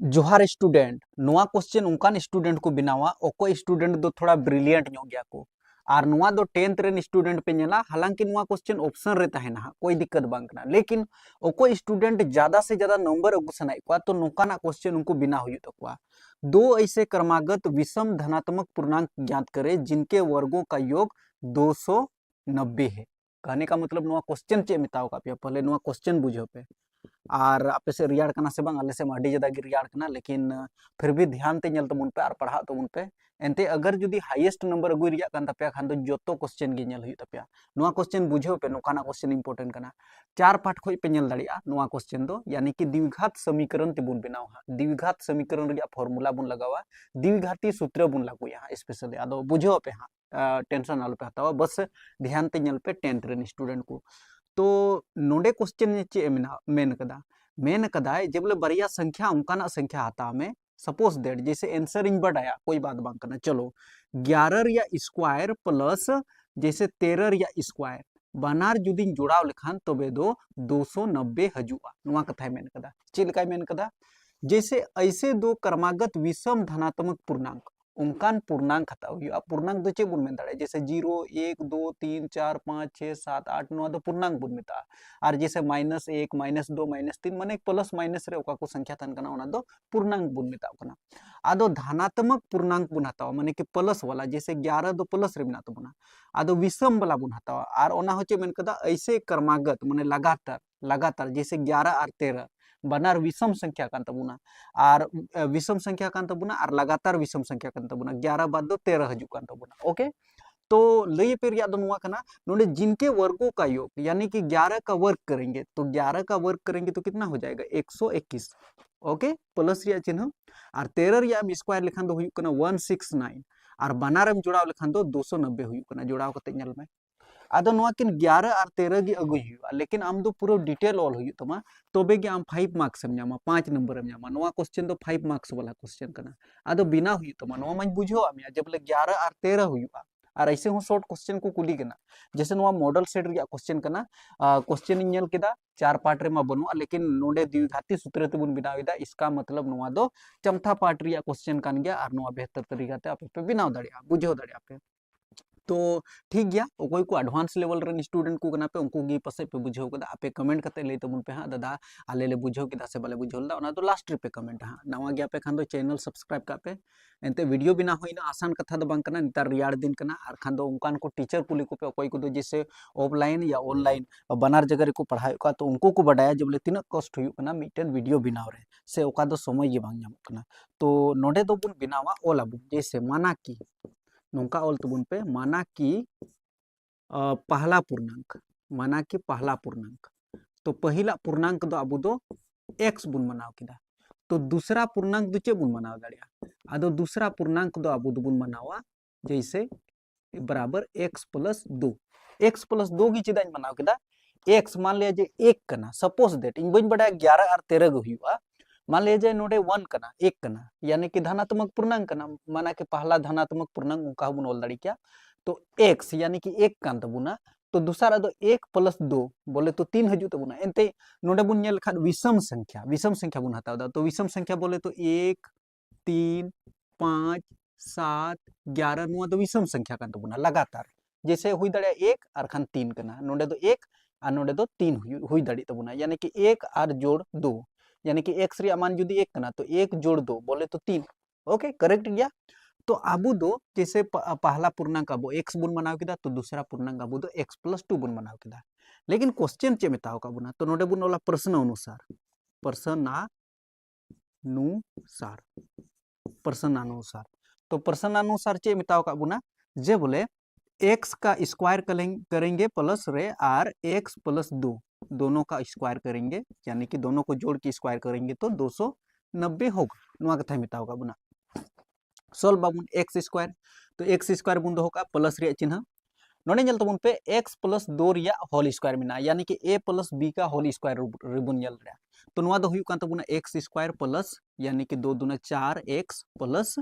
जोहार स्टूडेंट नोआ question उनकान student को बनावा ओको स्टूडेंट दो थोड़ा ब्रिलियंट ᱧᱚᱜ गया को और नोआ दो 10th रेन स्टूडेंट पे नेला हालांकि नोआ क्वेश्चन ऑप्शन रे तहेना कोई दिक्कत बांग कना लेकिन ओको स्टूडेंट ज्यादा से ज्यादा नंबर अगु सनाई को तो नोकाना क्वेश्चन उनको बिना हुई तकवा दो ऐसे क्रमागत विषम धनात्मक पूर्णांक ज्ञात करे जिनके वर्गों का योग 290 है। कहने का मतलब नोआ क्वेश्चन चे मिताओ का पहले नोआ क्वेश्चन बुझो पे और आपे से रियाड़ कना से बांग आले से माडी जदा गी रियाड़ कना लेकिन फिर भी ध्यान ते ñel तबुन पे और पढ़ा तबुन पे एनते अगर जुदी हाईएस्ट नंबर अगु रिया कान तपया खान दो जोतो क्वेश्चन गी ñel हुई तपया नोआ क्वेश्चन बुझो पे नोकाना क्वेश्चन इंपोर्टेंट कना चार पाठ खोई पे ñel दाड़िया नोआ क्वेश्चन दो यानी कि द्विघात समीकरण तिबुन बनाव हा द्विघात समीकरण रिया फॉर्मूला बुन लगावा द्विघाती सूत्र बुन लागू या स्पेशली आदो बुझो पे हा टेंशन आलो पे हतावा बस ध्यान ते ñel पे 10th रेन स्टूडेंट को तो नोडे क्वेश्चन चे मेन कदा मेन कदा जब बोले बरिया संख्या उनका संख्या आता में सपोज दैट जैसे आंसर इन बढ़ाया कोई बात बांग करना चलो 11 या स्क्वायर प्लस जैसे 13 या स्क्वायर बनार जुदी जुड़ाव लेखान तबे दो 290 हजुआ नुआ कथा मेन कदा चिलका मेन कदा जैसे ऐसे दो क्रमागत विषम धनात्मक पूर्णांक उनकान पूर्णांक हता हुआ पूर्णांक दो चे बुन में दाड़े जैसे 0 1 2 3 4 5 6 7 8 9 दो पूर्णांक बुन मेता और जैसे -1 -2 -3 माने प्लस माइनस रे ओका को संख्या तन कना ओना दो पूर्णांक बुन मेता कना आदो धनात्मक पूर्णांक बुन हतावा माने कि प्लस वाला जैसे 11 दो प्लस रे बिना तो बुना आदो विषम वाला बुन हतावा और ओना होचे मेन कदा ऐसे क्रमागत माने लगातार लगातार जैसे 11 और 13 बनार विषम संख्या कान तबुना और विषम संख्या कान तबुना और लगातार विषम संख्या कान तबुना 11 बाद दो 13 हजू कान तबुना ओके तो लई पे रिया दो नुआ कना नोडे जिनके वर्गों का योग यानी कि 11 का वर्ग करेंगे तो 11 का वर्ग करेंगे तो कितना हो जाएगा 121 ओके प्लस रिया चिन्ह और 13 रिया में स्क्वायर लिखान दो हुई कना 169 और बनार में जुड़ाव लिखान दो 290 हुई कना जुड़ाव कते ñel में आदो नोआ किन 11 और 13 गी अगु हुआ लेकिन आम दो पूरा डिटेल ऑल हुई तमा तबे गे आम 5 मार्क्स एम ᱧामा 5 नंबर एम ᱧामा नोआ क्वेश्चन दो 5 मार्क्स वाला क्वेश्चन कना आदो बिना हुई तमा नोआ मन बुझो आमिया जब ले 11 और 13 हुआ और ऐसे हूँ शॉर्ट क्वेश्चन को कुली कना जैसे नोआ मॉडल सेट रिया क्वेश्चन कना क्वेश्चन इन ñel केदा चार पार्ट रे मा बनुआ लेकिन नोडे द्विघाती सूत्र ते बुन बनावेदा इसका मतलब नोआ दो चौथा पार्ट रिया क्वेश्चन कान गया और नोआ बेहतर तरीका ते आपे पे बनाव दाड़िया बुझो दाड़िया पे तो ठीक गया कोई को एडवांस लेवल रन स्टूडेंट को कना पे उनको गी पसे पे बुझो कदा आपे कमेंट कते ले तबुन पे हां दादा आले ले बुझो किदा से बाले बुझोल दा ओना तो लास्ट पे कमेंट हां नवा गया पे खान दो चैनल सब्सक्राइब का पे एनते वीडियो बिना होइना आसान कथा दो बांग कना नितार रियाड़ दिन कना आर खान दो उनकान को टीचर कुली को पे कोई को दो जैसे ऑफलाइन या ऑनलाइन बनार जगह को पढ़ाई का तो उनको को बढ़ाया जब ले तिना कष्ट हुई कना मिटन वीडियो बनाव रे से ओका दो समय ये बांग ñamok कना तो नोडे दो बुन बिनावा ओला बुन जैसे माना कि नोंका ऑल तबुन पे माना कि पहला पूर्णांक तो पहला पूर्णांक दो अबु दो x बुन मनाव किदा तो दूसरा पूर्णांक दो चे बुन मनाव दाड़िया आदो दूसरा पूर्णांक दो अबु दो बुन मनावा जैसे बराबर x प्लस 2 की चेदा मनाव किदा x मान लिया जे 1 कना सपोज दैट इन बन बड़ा 11 और 13 गो हुआ मान लिया जाए नोडे 1 कना 1 कना यानी कि धनात्मक पूर्णांक कना माना कि पहला धनात्मक पूर्णांक उनका बुन ओल दाड़ी क्या तो x यानी कि 1 कान तबुना तो दूसरा दो 1 प्लस 2 बोले तो 3 हजू तबुना एनते नोडे बुन ñel खान विषम संख्या बुन हताव दा तो विषम संख्या बोले तो 1 3 5 7 11 नुआ तो विषम संख्या कान तबुना लगातार जैसे हुई दाड़े 1 और खान 3 कना नोडे दो 1 और नोडे दो 3 हुई दाड़ी तबुना यानी कि 1 और जोड़ 2 यानी कि x रे मान जुदी 1 कना तो 1 जोड़ 2 बोले तो 3 ओके करेक्ट गया तो आबू दो जैसे पहला पूर्णांक अबो x बुन बनाव किदा तो दूसरा पूर्णांक अबू दो x प्लस 2 बुन बनाव किदा लेकिन क्वेश्चन चे मेताव का बुना तो नोडे बुन वाला प्रश्नानुसार तो प्रश्नानुसार चे मेताव का बुना जे बोले x का स्क्वायर करेंगे प्लस रे और x प्लस 2 दोनों का स्क्वायर करेंगे यानी कि दोनों को जोड़ के स्क्वायर करेंगे तो 290 होगा नुआ कथा मेता होगा बुना सोल्व बाबुन x स्क्वायर तो x स्क्वायर बुन दो होगा प्लस रे चिन्ह नोडे ñel तबुन पे x प्लस 2 रिया होल स्क्वायर मिना यानी कि a प्लस b का होल स्क्वायर रिबुन ñel रे तो नुआ दो हुई कान तबुना x स्क्वायर प्लस यानी कि 2 दूना 4x प्लस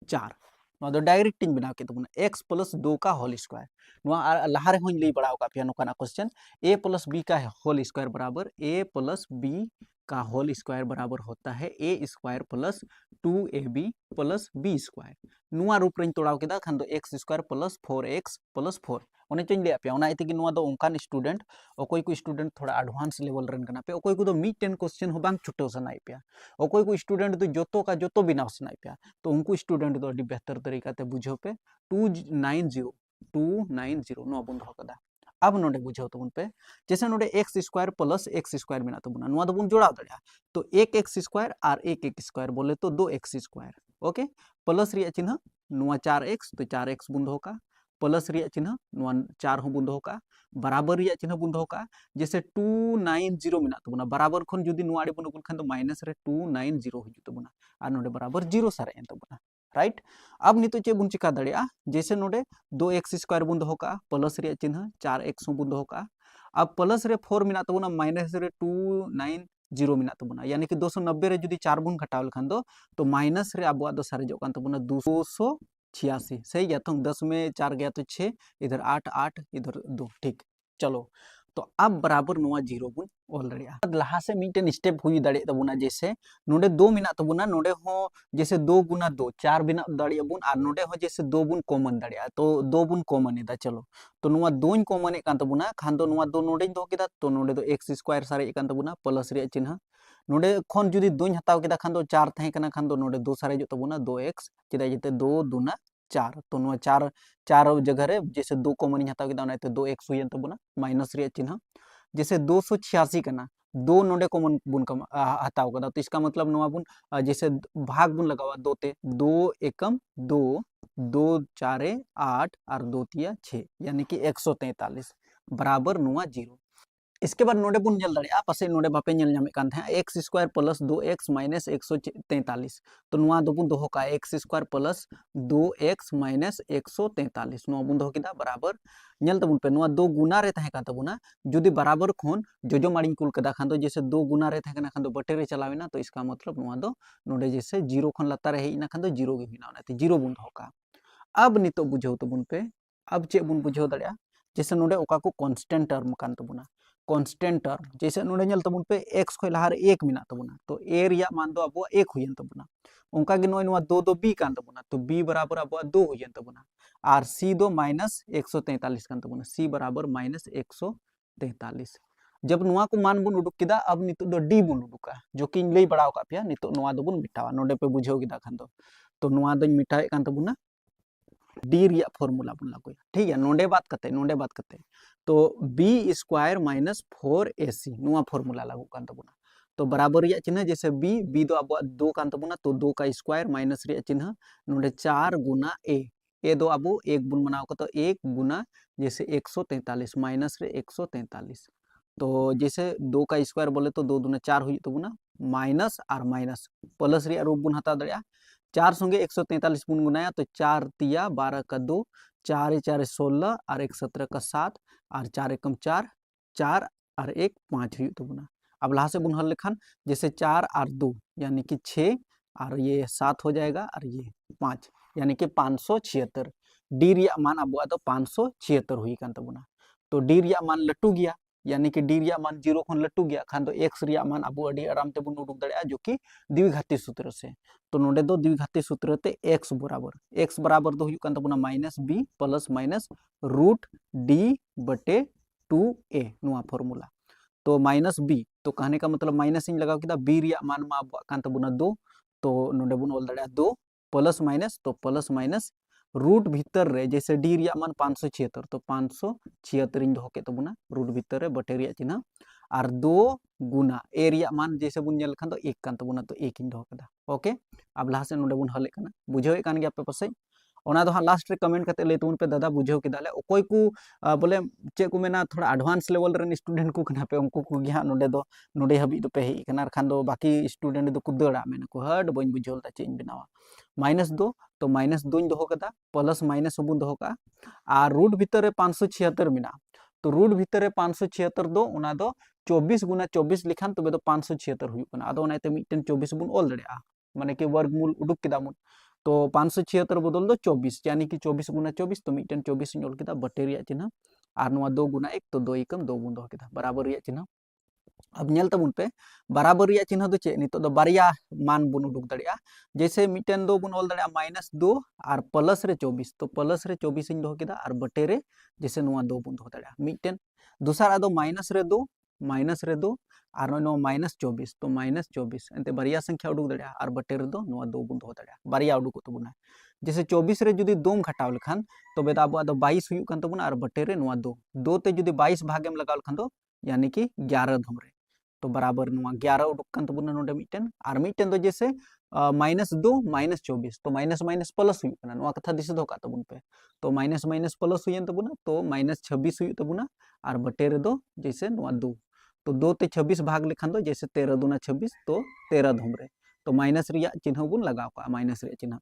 4 डायरेक्ट बना के एक्स प्लस 2 का होल स्क्वायर लहारे लई बड़ा पे नौकाना क्वेश्चन ए प्लस बी का होल स्क्वायर बराबर ए प्लस बी का होल स्क्वायर बराबर होता है ए स्क्वायर प्लस 2ab प्लस बी स्क्वायर रूप रे तोड़ा के खान दो x square plus 4x plus 4 उन्हें चो लैया पे स्टूडेंट अकोय को स्टूडेंट थोड़ा एडवांस लेवल रन कना पे अकोय को मिटन क्वेश्चन हो बांग छुटो सनाई पे अकोय को स्टूडेंट दो जोतो का जोतो बिनाव सनाई पे तो उनको स्टूडेंट दो अभी बेहतर तरीका ते बुझो पे 290 नो बन दो कदा अब नोडे बुझाओ तबन पे जैसे नोडे x square plus x square मेना तबना नुआ दबन जोड़ाव दड़िया तो एक एक्स स्क्वायर और एक स्क्वायर बोले तो 2x स्क्वायर ओके प्लस रिया चिन्ह नुआ 4x तो 4x बुन दो का प्लस रिया चिन्ह नुआ 4 हो बुन दो का बराबर रिया चिन्ह बुन दो का जैसे 290 मेना तबना बराबर खन जुदी नुआ आड़े बुन खान तो माइनस रे 290 हुजु तबना और नोडे बराबर 0 सारे एन तबना राइट अब नितो चे बुन चिका दड़िया जैसे नोडे 2x स्क्वायर बुन दो का प्लस रे चिन्ह 4x बुन दो का अब प्लस रे 4 मिना तबना माइनस रे 290 मिना तबना यानी कि 290 रे जुदी 4 बुन घटाव लखान दो तो माइनस रे अब दो सारे जो कान तबना 286 सही गया तो 10 में 4 गया तो 6 इधर 8 8 इधर 2 ठीक चलो तो अब बराबर नुआ 0 बुन ऑल दड़िया लहा से मिटन स्टेप हुई दड़े तबना जैसे नोडे 2 मिना तबना नोडे हो जैसे 2 गुना 2 4 बिना दड़िया बुन और नोडे हो जैसे 2 बुन कॉमन दड़िया तो 2 बुन कॉमन इदा चलो तो नुआ 2 कॉमन कान तबना खान दो नुआ 2 नोडे दो केदा तो नोडे दो x स्क्वायर सारे कान तबना प्लस रे चिन्ह नोडे खन जुदी 2 हताव केदा खान दो 4 तहे कना खान दो नोडे 2 सारे जो तबना 2x केदा जेते 2 दुना 4 तो नुआ 4 4 जगह रे जैसे 2 कॉमन हताव केदा ओनाते 2x हुयन तबना माइनस रे चिन्ह जैसे 286 करना 2 नोडे कॉमन बुन हताव कदा तो इसका मतलब नवा बुन जैसे भाग बुन लगावा 2 ते 2 एकम 2 2 4 8 और 2 तिया 6 यानी कि 143 बराबर नुआ 0 इसके बाद नोडे बुन जल दड़िया पासे नोडे बापे जल नामे कान था x square plus 2x minus 143 तो नुआ दो बुन दोहो का x square plus 2x minus 143 नुआ बुन दोहो किदा बराबर जल तबुन पे नुआ 2 गुना रे तहे का तबुना जुदी बराबर खोन जोजो मारिंग कुल कदा खान दो जैसे 2 गुना रे तहे कना खान दो बटे रे चलावेना तो इसका मतलब नुआ दो नोडे जैसे 0 खन लता रे हेना खान दो 0 गे हुइना ओनाते 0 बुन दोहो का अब नितो बुझो तबुन पे अब चे बुन बुझो दड़िया जैसे नोडे ओका को कांस्टेंट टर्म कान तबुना कांस्टेंट टर्म जैसे नोडे जल तबुन पे x खय लहार 1 मिना तबुना तो a रिया मान दो अब 1 हुयन तबुना उनका गे नोय नुआ 2 दो b कान तबुना तो b बराबर अब 2 हुयन तबुना और c दो माइनस 143 कान तबुना c बराबर माइनस 143 जब नुआ को मान बुन उडुक किदा अब नितो दो d बुन उडुका जो कि लई बड़ाव का पिया नितो नुआ दो बुन मिटावा नोडे पे बुझो किदा खान दो तो नुआ दो मिटाए कान तबुना डी रिया फॉर्मूला बुन लागो ठीक है नोडे बात करते तो बी स्क्वायर माइनस 4ac नुआ फॉर्मूला लागू कान तबुना तो बराबर रिया चिन्ह जैसे b दो अब 2 कान तबुना तो 2 का स्क्वायर माइनस रिया चिन्ह नोडे 4 गुना a दो अब 1 बुन बनाओ को तो 1 गुना जैसे 143 माइनस रे 143 तो जैसे 2 का स्क्वायर बोले तो 2 दुना 4 हुई तबुना माइनस और माइनस प्लस रिया रूप बुन हता दड़िया 4 संगे 143 बुन गुनाया तो 4 तिया 12 का 2 4 4 16 और 1 17 का 7 और 4 एकम 4 4 और 1 5 हुई तबुना अब लहा से बुन हल लेखान जैसे 4 और 2 यानी कि 6 और ये 7 हो जाएगा और ये 5 यानी कि 576 डी रिया मान अब तो 576 हुई कान तबुना तो डी रिया मान लट्टू गया यानी कि डी रिया मान 0 खन लट्टू गया खान तो x रिया मान अब अडी आराम ते बुन उडुक दड़िया जो कि द्विघाती सूत्र से तो नोडे दो द्विघाती सूत्र ते x बराबर दो हुई कान तबुना minus b plus minus root d बटे 2a नुआ फॉर्मूला तो माइनस b तो कहने का मतलब माइनस इन लगाओ किदा b रिया मान मा अब कान तबुना 2 तो नोडे बुन ऑल दड़िया 2 प्लस माइनस तो प्लस माइनस रूट भीतर रे जैसे डी रिया मान 576 तो 576 इन दोके तबुना रूट भीतर रे बटे रिया चिन्ह और 2 गुना ए रिया मान जैसे बुन नेल खान तो 1 कान तबुना तो 1 इन दो कदा ओके अब लाहा से नोडे बुन हले कना बुझावे कान गया पे पसे ओना दो लास्ट रे कमेंट करते ले तुन पे दादा बुझाव किदाले ओकोय को बोले चे को मेना थोड़ा एडवांस लेवल रे स्टूडेंट को कना पे उनको को गया नोडे दो नोडे हबी दो पे ही कना खान दो बाकी स्टूडेंट दो को दड़ा मेन को हड बन बुझोल ता चे इन बनावा माइनस 2 तो माइनस 2 इन दोहो कदा प्लस माइनस बुन दोहो का और रूट भीतर रे 576 मिना तो रूट भीतर रे 576 दो उना दो 24 गुना 24 लिखान तबे दो 576 हुई कना आदो ओनाते मिटन 24 बुन ऑल दड़िया माने कि वर्गमूल उडुक किदा मुन तो 576 बदल दो 24 यानी कि 24 गुना 24 तो मिटन 24 इन ओल केदा बटे रिया चिन्ह और नुआ 2 गुना 1 तो 2 एकम 2 बन दो केदा बराबर रिया चिन्ह। अब नेल तबुन पे बराबर रिया चिन्ह दो चे नितो दो बारिया मान बुन उडुक दड़िया जैसे मिटन दो बुन ओल दड़िया -2 और प्लस रे 24 तो प्लस रे 24 इन दो केदा और बटे रे जैसे नुआ 2 बुन दो दड़िया मिटन दूसरा दो माइनस रे 2 और नो -24 तो -24 एंते बारिया संख्या उडुक दड़िया और बटे रे दो नुआ 2 बुन दो दड़िया बारिया उडुक तबुना जैसे 24 रे जुदी 2 घटाव लेखान तो बेदा अब 22 हुयुक कान तबुना और बटे रे नुआ 2 ते जुदी 22 भागेम लगाव लेखान तो यानी कि 11 धम रे तो बराबर नुआ 11 उडुक कान तबुना नोडे मिटन और मिटन दो जैसे -2 -24 तो माइनस माइनस प्लस हुयुक काना नुआ कथा दिस दो का तबुन पे तो माइनस माइनस प्लस हुयन तबुना तो -26 हुयुक तबुना और बटे रे दो जैसे नुआ 2 तो 2 ते 26 भाग लेखान दो जैसे 13 दूना 26 तो 13 धम रे तो माइनस रिया चिन्ह बुन लगाव का माइनस रिया चिन्ह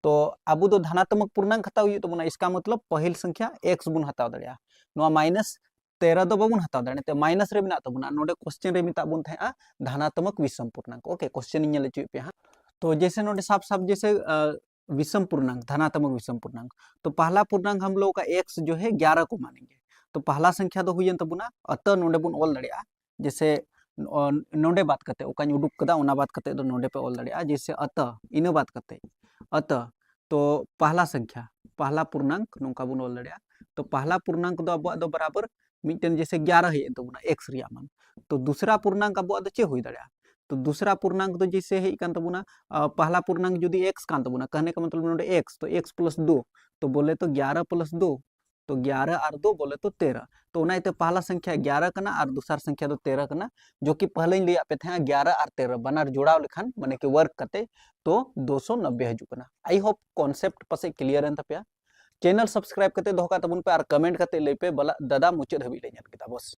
तो अब दो धनात्मक पूर्णांक हताव हुयुक तबुना इसका मतलब पहल संख्या x बुन हताव दड़िया नुआ -13 दो बाबुन हताव दड़े ते माइनस रे बिना तबुना नोडे क्वेश्चन रे मिता बुन थे धनात्मक विषम पूर्णांक ओके क्वेश्चन इन ले पे हां तो जैसे नोडे साफ साफ जैसे विषम पूर्णांक धनात्मक विषम पूर्णांक तो पहला पूर्णांक हम लोग का x जो है 11 को मानेंगे तो पहला संख्या दो हुयन तबुना अतः नोडे बुन ओल दड़िया जैसे नोडे बात करते ओकानी उडुक कदा ओना बात करते दो नोडे पे ओल दड़िया जैसे अतः इन बात करते अतः तो पहला संख्या पहला पूर्णांक नोका बुन ओल दड़िया तो पहला पूर्णांक दो अब दो बराबर मिटन जैसे 11 है तबुना x रिया मान तो दूसरा पूर्णांक अब दो चे हुई दड़िया तो दूसरा पूर्णांक तो जैसे है कान तबुना पहला पूर्णांक जुदी x कान तबुना कहने का मतलब नोडे x तो x + 2 तो बोले तो 11 + 2 तो 11 और 2 बोले तो 13 तो उनाइते पहला संख्या 11 कना और दूसरा संख्या तो 13 कना जो कि पहले ही लिया पे थे 11 और 13 बनार जोड़ाव लेखान माने कि वर्क करते तो 290 हजू कना आई होप कॉन्सेप्ट पसे क्लियर एन तपया चैनल सब्सक्राइब करते दोका तबुन पे और कमेंट करते ले पे बला दादा मुचे धबी ले बस।